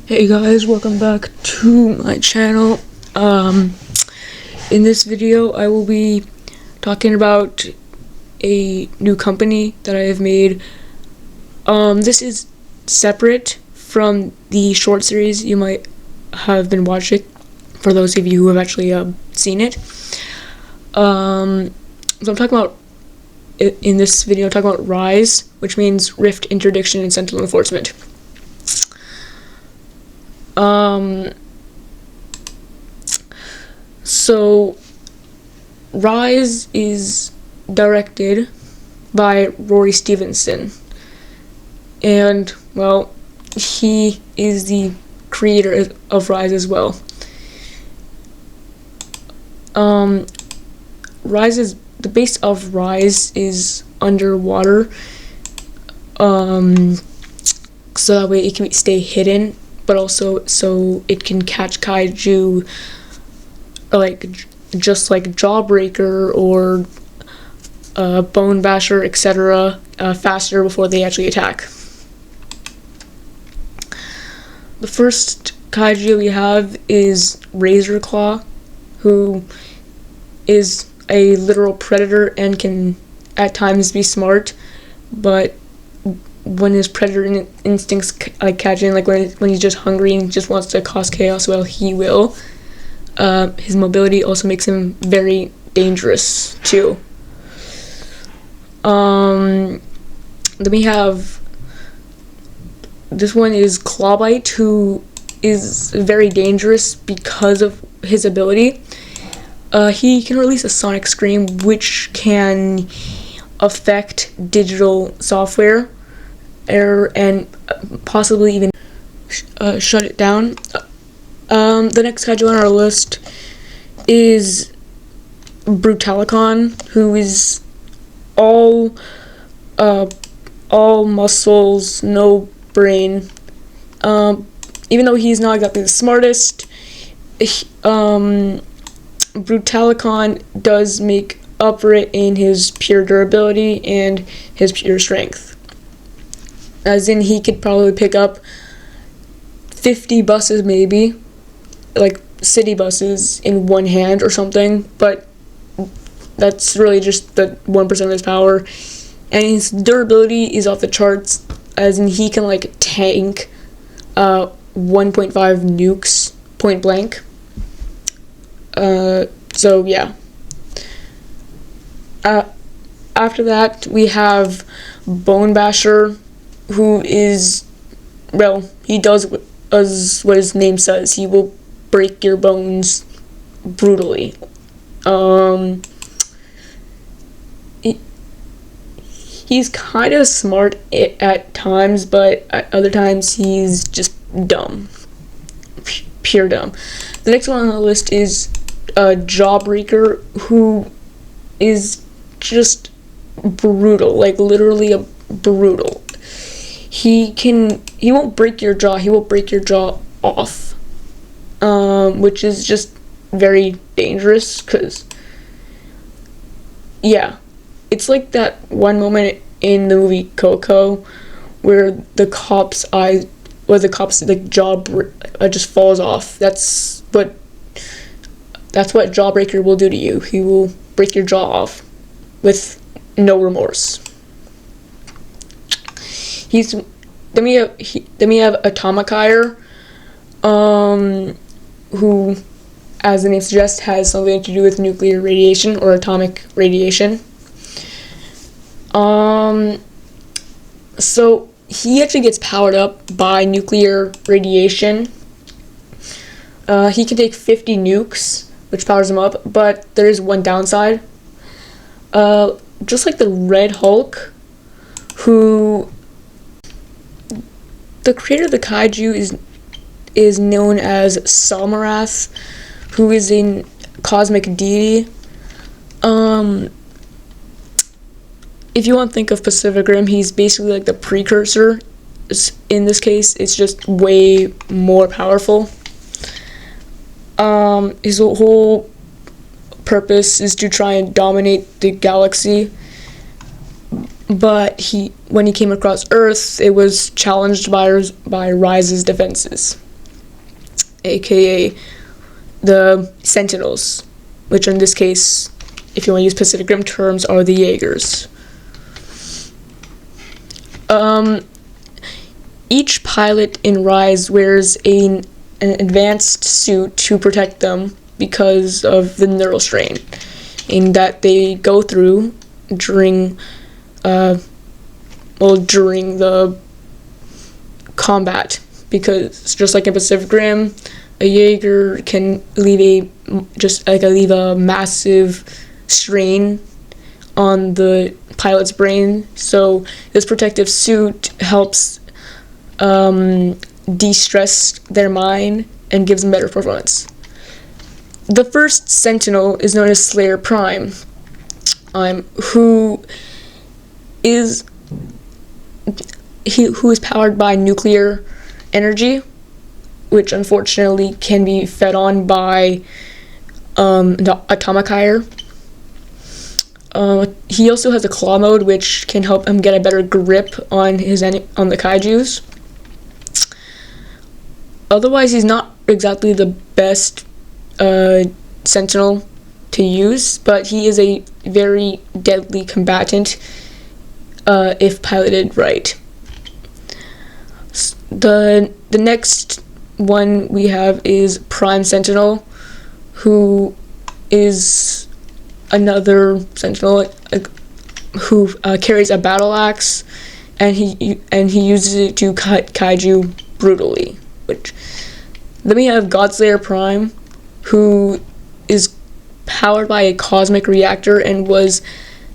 Hey guys, welcome back to my channel. In this video I will be talking about a new company that I have made. This is separate from the short series you might have been watching, for those of you who have actually seen it. So I'm talking about, in this video, I'm talking about Rise, which means Rift, Interdiction, and Sentinel Enforcement. So Rise is directed by Rory Stevenson, and well, he is the creator of Rise as well. The base of Rise is underwater, so that way it can stay hidden, but also so it can catch kaiju, just like Jawbreaker or Bone Basher, etc., faster before they actually attack. The first kaiju we have is Razor Claw, who is a literal predator and can at times be smart, but when his predator instincts catch in, like when he's just hungry and just wants to cause chaos, well, he will. His mobility also makes him very dangerous too. Then we have, this one is Clawbite, who is very dangerous because of his ability. He can release a sonic scream, which can affect digital software and possibly even shut it down. The next kaiju on our list is Brutalicon, who is all muscles, no brain. Even though he's not exactly the smartest, Brutalicon does make up for it in his pure durability and his pure strength. As in, he could probably pick up 50 buses, maybe, like city buses, in one hand or something, but that's really just the 1% of his power. And his durability is off the charts, as in he can like tank 1.5 nukes point blank. So yeah. After that, we have Bone Basher, who is, well, he does what his name says. He will break your bones brutally. He's kind of smart at times, but at other times he's just dumb. Pure dumb. The next one on the list is Jawbreaker, who is just brutal, like literally brutal. He won't break your jaw, he will break your jaw off, which is just very dangerous, because, yeah, it's like that one moment in the movie Coco where the cop's jaw just falls off. That's what Jawbreaker will do to you. He will break your jaw off with no remorse. Then we have Atomicire, who, as the name suggests, has something to do with nuclear radiation or atomic radiation. So he actually gets powered up by nuclear radiation. He can take 50 nukes, which powers him up, but there is one downside. Just like the Red Hulk, who, the creator of the kaiju is known as Salmarath, who is a cosmic deity. If you want to think of Pacific Rim, he's basically like the precursor. In this case, it's just way more powerful. His whole purpose is to try and dominate the galaxy, but when he came across Earth, it was challenged by Rise's defenses. aka the Sentinels, which in this case, if you want to use Pacific Rim terms, are the Jaegers. Each pilot in Rise wears an advanced suit to protect them because of the neural strain in that they go through during the combat, because just like in Pacific Rim, a Jaeger can leave a massive strain on the pilot's brain. So this protective suit helps de-stress their mind and gives them better performance. The first Sentinel is known as Slayer Prime, who is powered by nuclear energy, which unfortunately can be fed on by the atomic fire. He also has a claw mode, which can help him get a better grip on the kaijus. Otherwise, he's not exactly the best Sentinel to use, but he is a very deadly combatant if piloted right. The next one we have is Prime Sentinel, who is another Sentinel who carries a battle axe, and he uses it to cut kaiju brutally. Then we have Godslayer Prime, who is powered by a cosmic reactor and was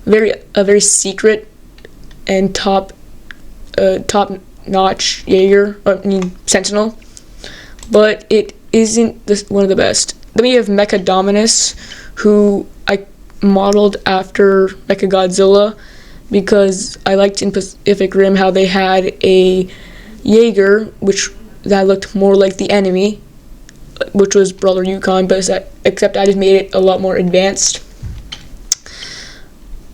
a very secret and top-notch Sentinel, but it isn't one of the best. Then we have Mechadominus, who I modeled after Mechagodzilla because I liked in Pacific Rim how they had a Jaeger that looked more like the enemy, which was Brother Yukon, except I just made it a lot more advanced.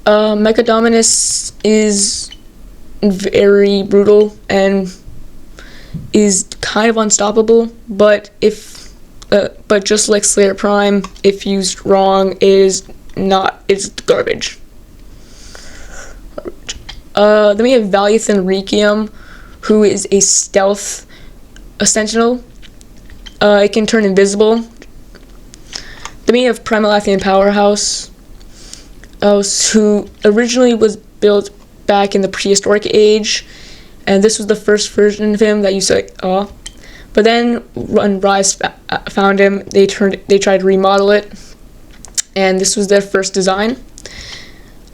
Mechadominus is very brutal and is kind of unstoppable, but just like Slayer Prime, if used wrong, it's garbage. Then we have Valiathan Requiem, who is a stealth Sentinel. It can turn invisible. Then we have Primal Athenian Powerhouse, who originally was built back in the prehistoric age, and this was the first version of him that you saw. But then when Rise found him, they tried to remodel it, and this was their first design.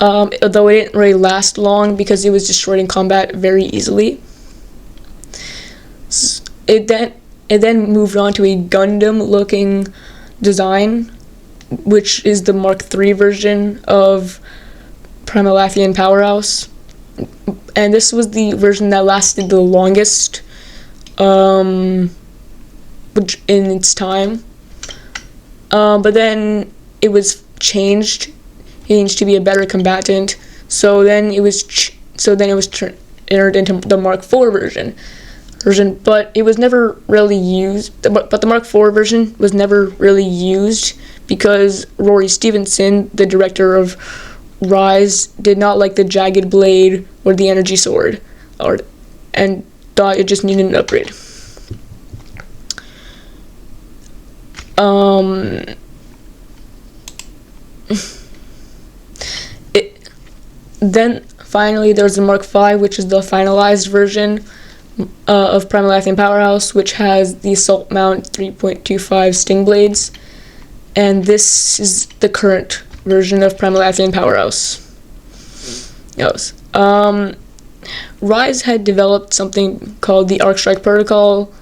Although it didn't really last long because it was destroyed in combat very easily. It then moved on to a Gundam-looking design, which is the Mark III version of Primal Athenian Powerhouse, and this was the version that lasted the longest which in its time. But then it was changed to be a better combatant. So then it was entered into the Mark IV version, but it was never really used. But the Mark IV version was never really used because Rory Stevenson, the director of Rise, did not like the jagged blade or the energy sword, and thought it just needed an upgrade. Then finally there's the Mark V, which is the finalized version of Primal Athenian Powerhouse, which has the Assault Mount 3.25 Sting Blades, and this is the current version of Primal Athenian Powerhouse. Rise had developed something called the Arc Strike Protocol,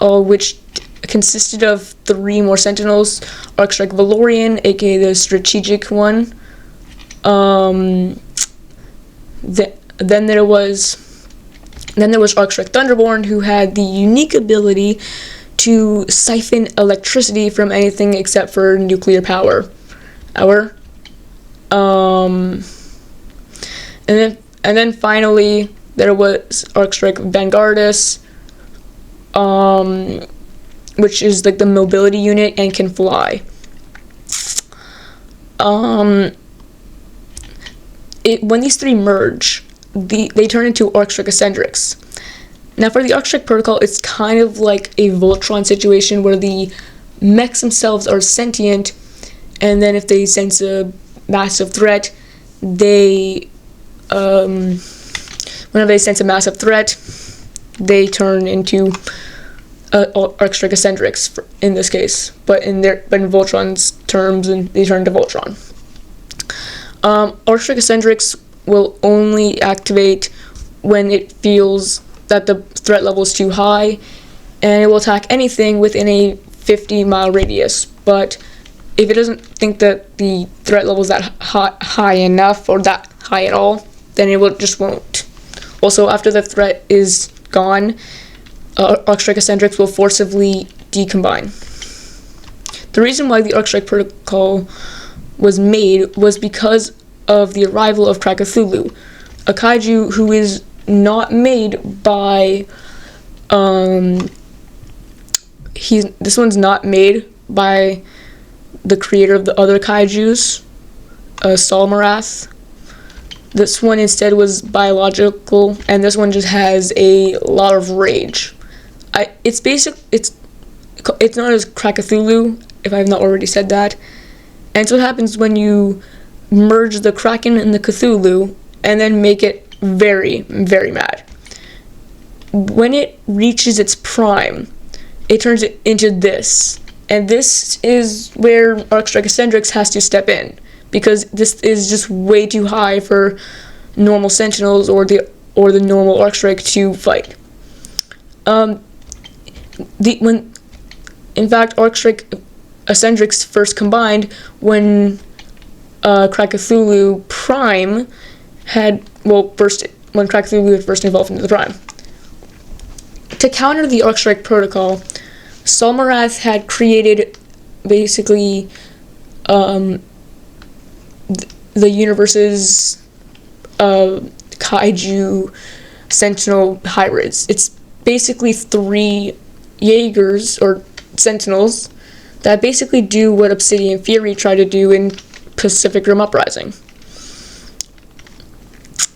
which consisted of 3 more Sentinels: Arc Strike Valorian, aka the strategic one. Then there was Arc Strike Thunderborn, who had the unique ability to siphon electricity from anything except for nuclear power. And then finally there was Arc Strike Vanguardus, which is like the mobility unit and can fly. When these three merge, they turn into Arcstrike Eccentrics. Now for the Arcstrike protocol, it's kind of like a Voltron situation where the mechs themselves are sentient, and then if they sense a massive threat, they whenever they sense a massive threat, they turn into Arcstrike Eccentrics in this case, but in Voltron's terms, and they turn into Voltron. Arcstrike Eccentrics will only activate when it feels that the threat level is too high, and it will attack anything within a 50-mile radius. But if it doesn't think that the threat level is that high enough, or that high at all, then it just won't. Also, after the threat is gone, Arcstrike Eccentrics will forcibly decombine. The reason why the Arcstrike protocol was made was because of the arrival of Cthulhu, a kaiju who is not made by this one's not made by the creator of the other kaijus, Salmarath. This one instead was biological, and this one just has a lot of rage. It's known as Cthulhu, if I have not already said that. And so what happens when you merge the Kraken and the Cthulhu and then make it very, very mad. When it reaches its prime, it turns it into this. And this is where Arcstrike Eccentrics has to step in, because this is just way too high for normal Sentinels or the normal Arcstrike to fight. In fact, Arcstrike Eccentrics first combined when Cthulhu Prime when Cthulhu had first evolved into the Prime. To counter the Arcstrike protocol, Salmarath had created basically the universe's kaiju Sentinel hybrids. It's basically 3 Jaegers or Sentinels that basically do what Obsidian Fury tried to do in Pacific Rim Uprising,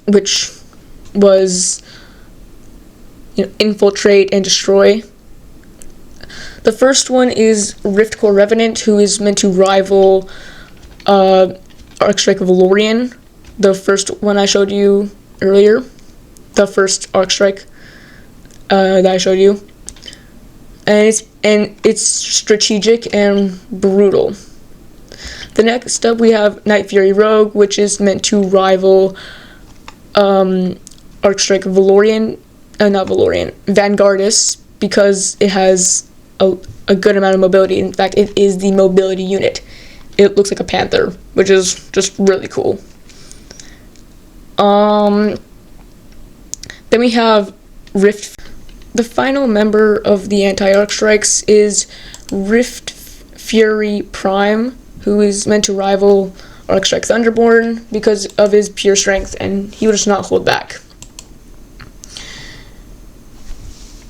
which was infiltrate and destroy. The first one is Riftcore Revenant, who is meant to rival Arcstrike Valorian, the first one I showed you earlier, the first Arcstrike that I showed you, and it's strategic and brutal. The next up we have Night Fury Rogue, which is meant to rival Arcstrike Vanguardus, because it has a good amount of mobility. In fact, it is the mobility unit. It looks like a panther, which is just really cool. Then we have Rift. The final member of the anti-Arcstrikes is Rift Fury Prime, who is meant to rival Arcstrike Thunderborn because of his pure strength, and he will just not hold back.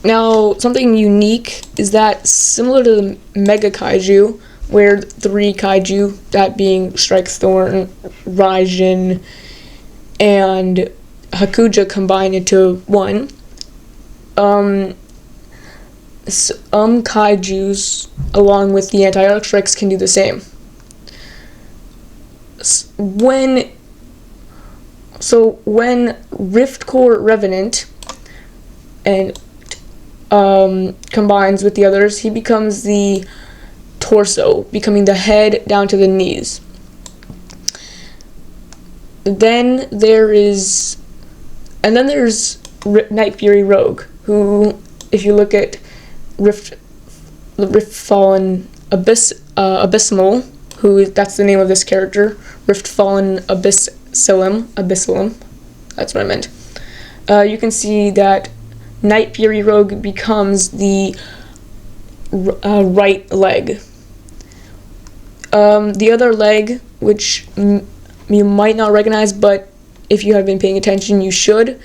Now, something unique is that, similar to the Mega Kaiju, where 3 kaiju, that being Strikethorn, Raijin, and Hakuja, combine into one, some kaijus, along with the anti-Arcstrikes, can do the same. When Riftcore Revenant and combines with the others, he becomes the torso, becoming the head down to the knees. Then there's Night Fury Rogue, who, if you look at the Rift Fallen Abysmal, that's the name of this character, Rift Fallen Abyssalum, that's what I meant. You can see that Night Fury Rogue becomes the right leg. The other leg, which you might not recognize, but if you have been paying attention, you should.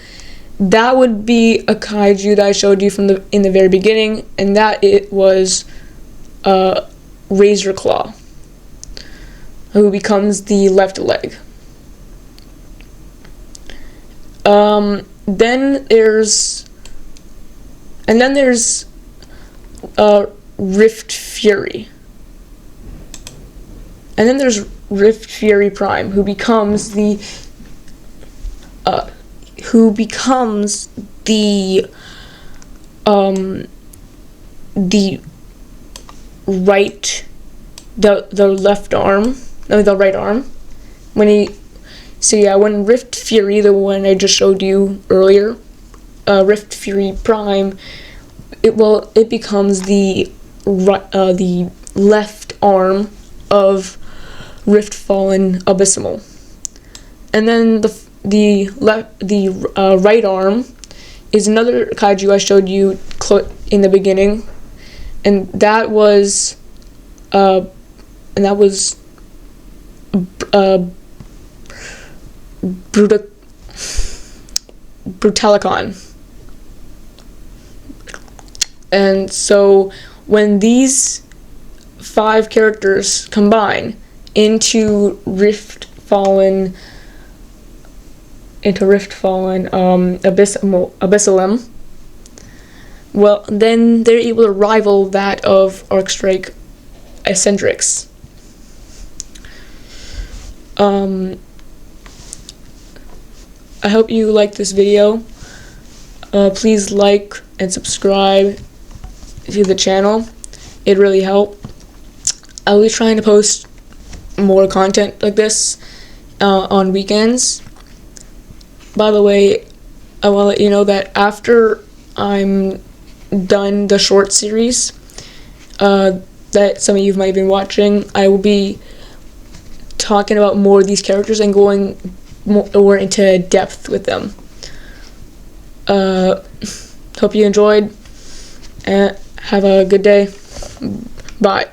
That would be a kaiju that I showed you in the very beginning, and that it was Razor Claw, who becomes the left leg. Then there's Rift Fury. And then there's Rift Fury Prime, who becomes the right arm. When Rift Fury, the one I just showed you earlier, Rift Fury Prime, it becomes the left arm of Rift Fallen Abysmal, and then the right arm is another kaiju I showed you in the beginning, and that was Brutalicon. And so when these 5 characters combine into Rift Fallen Abyssalem, well, then they're able to rival that of Arcstrike Eccentrix. I hope you liked this video. Please like and subscribe to the channel. It really helped. I'll be trying to post more content like this on weekends. By the way, I want to let you know that after I'm done the short series that some of you might have been watching, I will be talking about more of these characters and going more into depth with them. Hope you enjoyed, and have a good day. Bye.